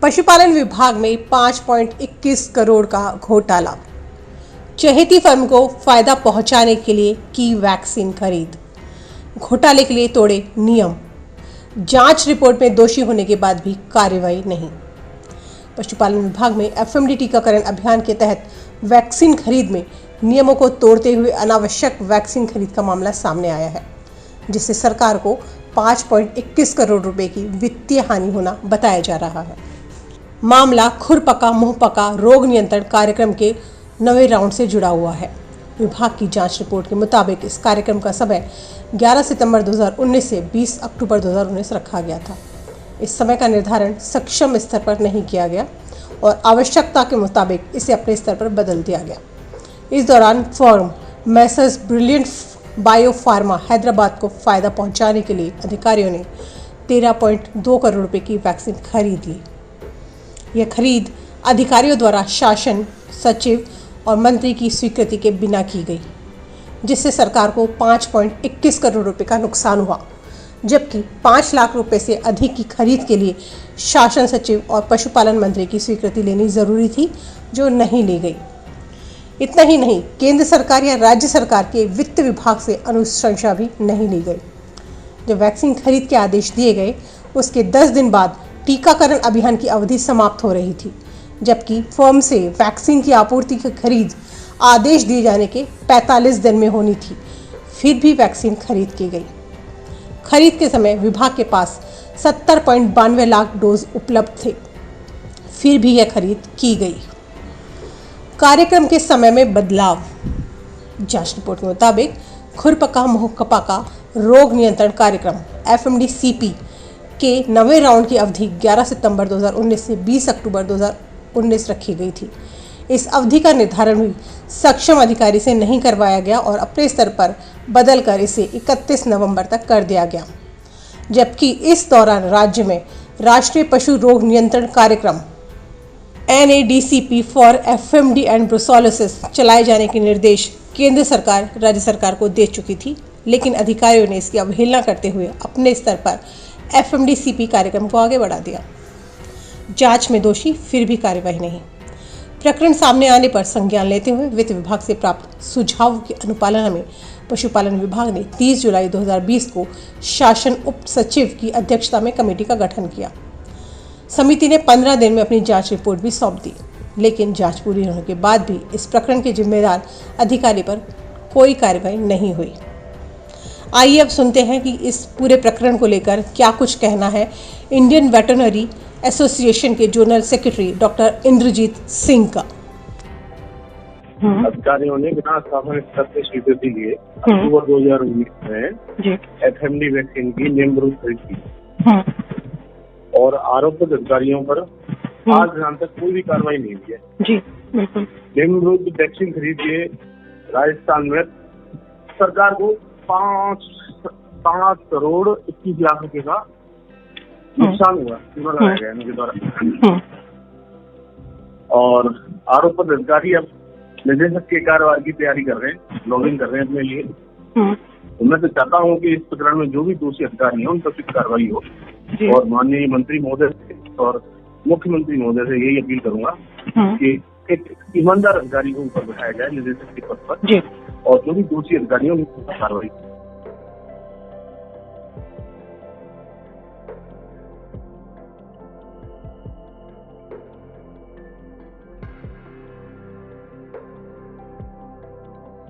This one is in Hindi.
पशुपालन विभाग में 5.21 करोड़ का घोटाला। चहेती फर्म को फायदा पहुंचाने के लिए की वैक्सीन खरीद। घोटाले के लिए तोड़े नियम। जांच रिपोर्ट में दोषी होने के बाद भी कार्रवाई नहीं। पशुपालन विभाग में एफएमडी टीकाकरण अभियान के तहत वैक्सीन खरीद में नियमों को तोड़ते हुए अनावश्यक वैक्सीन खरीद का मामला सामने आया है, जिससे सरकार को 5.21 करोड़ रुपए की वित्तीय हानि होना बताया जा रहा है। मामला खुरपका मुंहपका रोग नियंत्रण कार्यक्रम के 9वें राउंड से जुड़ा हुआ है। विभाग की जांच रिपोर्ट के मुताबिक इस कार्यक्रम का समय 11 सितंबर 2019 से 20 अक्टूबर 2019 रखा गया था। इस समय का निर्धारण सक्षम स्तर पर नहीं किया गया और आवश्यकता के मुताबिक इसे अपने स्तर पर बदल दिया गया। इस दौरान firm Messrs brilliant bio pharma Hyderabad को फायदा पहुंचाने के लिए अधिकारियों ने 13.2 करोड़ रुपए की वैक्सीन खरीद ली। यह खरीद अधिकारियों द्वारा शासन सचिव और मंत्री की स्वीकृति के बिना की गई, जिससे सरकार को 5.21 करोड़ रुपए का नुकसान हुआ, जबकि 5 लाख रुपए से अधिक की खरीद के लिए शासन सचिव और पशुपालन मंत्री की स्वीकृति लेनी जरूरी थी, जो नहीं ली गई। इतना ही नहीं, केंद्र सरकार या राज्य सरकार के वित्त विभाग से अनुशंसा भी नहीं ली गई। जब वैक्सीन खरीद के आदेश दिए गए, उसके 10 दिन बाद टीकाकरण अभियान की अवधि समाप्त हो रही थी, जबकि फर्म से वैक्सीन की आपूर्ति की खरीद आदेश दिए जाने के 45 दिन में होनी थी, फिर भी वैक्सीन खरीद की गई। खरीद के समय विभाग के पास 70.92 लाख डोज उपलब्ध थे, फिर भी यह खरीद की गई। कार्यक्रम के समय में बदलाव। जांच रिपोर्ट के मुताबिक खुरपका मुंहपका रोग नियंत्रण कार्यक्रम एफएमडी-सीपी के 9वें राउंड की अवधि 11 सितंबर 2019 से 20 अक्टूबर 2019 रखी गई थी। इस अवधि का निर्धारण भी सक्षम अधिकारी से नहीं करवाया गया और अपने स्तर पर बदलकर इसे 31 नवंबर तक कर दिया गया, जबकि इस दौरान राज्य में राष्ट्रीय पशु रोग नियंत्रण कार्यक्रम NADCP for FMD and brucellosis चलाए जाने के निर्देश केंद्र सरकार राज्य सरकार को दे चुकी थी, लेकिन अधिकारियों ने इसकी अवहेलना करते हुए अपने स्तर पर FMD-CP कार्यक्रम को आगे बढ़ा दिया। जांच में दोषी, फिर भी कार्रवाई नहीं। प्रकरण सामने आने पर संज्ञान लेते हुए वित्त विभाग से प्राप्त सुझाव की अनुपालना में पशुपालन विभाग ने 30 जुलाई 2020 को शासन उप सचिव की अध्यक्षता में कमेटी का गठन किया। समिति ने 15 दिन में अपनी जांच रिपोर्ट भी सौंप दी, लेकिन जांच पूरी होने के बाद भी इस प्रकरण के जिम्मेदार अधिकारी पर कोई कार्रवाई नहीं हुई। आइए अब सुनते हैं कि इस पूरे प्रकरण को लेकर क्या कुछ कहना है इंडियन वेटरनरी एसोसिएशन के zonal secretary doctor Indrajit Singh का। अधिकारियों ने बिना स्थापना स्तर से स्वीकृति लिए अक्टूबर 2019 में एफएमडी वैक्सीन की नियमविरुद्ध खरीद की और आरोपित अधिकारियों पर आज दिनांक तक कोई भी कार्रवाई नहीं हुई है। जी बिल्कुल। नियमविरुद्ध वैक्सीन खरीद के राजस्थान में सरकार को 5 करोड़ 21 लाख रुपए का नुकसान हुआ, सीमा लगाया गया इनके द्वारा। और आरोपित अधिकारी अब निदेशक के कार्यवाही की तैयारी कर रहे हैं, लॉगिंग कर रहे हैं अपने लिए। तो मैं तो चाहता हूँ कि इस प्रकरण में जो भी दोषी अधिकारी हैं उन पर कार्रवाई हो और माननीय मंत्री महोदय से और मुख्यमंत्री महोदय से यही अपील करूंगा कि एक ईमानदार अधिकारी को ऊपर बैठाया जाए निदेशक के पद पर और जो भी दोषी अधिकारी हैं उन पर कार्रवाई